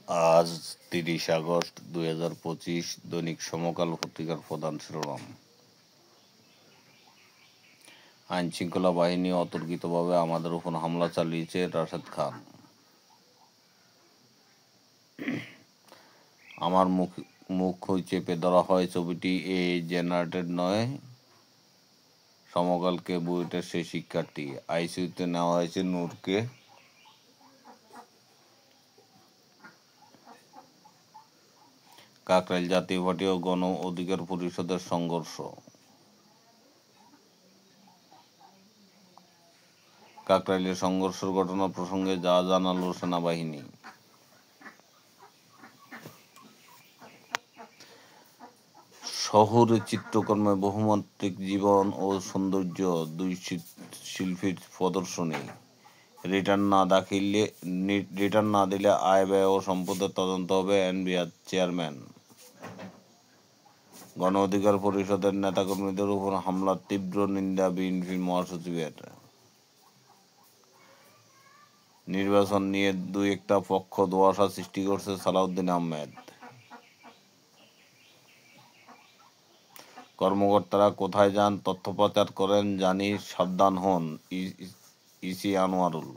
আজ 30 আগস্ট 2025। দৈনিক সমকাল পত্রিকার প্রধান শিরোনাম। আইনশৃঙ্খলা বাহিনী অতর্কিতভাবে আমাদের উপর হামলা চালিয়েছে, রাশেদ খান। আমার মুখ চেপে ধরা হয় ছবিটি জেনারেটেড নয়। সমকালকে বুয়েটের সেই শিক্ষার্থী। আইসিইউতে নেওয়া হয়েছে নূরকে। কাকরাইল জাতীয় পার্টি ও গণ অধিকার পরিষদের সংঘর্ষ। কাকরাইলের সংঘর্ষের ঘটনা প্রসঙ্গে যা জানালো সেনাবাহিনী। শহুরে চিত্রকর্মে বহুমাত্রিক জীবন ও সৌন্দর্য, দুই শিল্পীর প্রদর্শনী। রিটার্ন না দিলে আয় ব্যয় ও সম্পদের তদন্ত হবে, এনবিআর চেয়ারম্যান। গণ অধিকার পরিষদের নেতাকর্মীদের উপর হামলার তীব্র নিন্দা বিএনপির মহাসচিবের। নির্বাচন নিয়ে দুই একটা পক্ষ ধোঁয়াশা সৃষ্টি করছে, সালাউদ্দিন আহমেদ। কর্মকর্তারা কোথায় যান, তথ্য প্রচার করেন, জানি, সাবধান হন, ইসি আনোয়ারুল।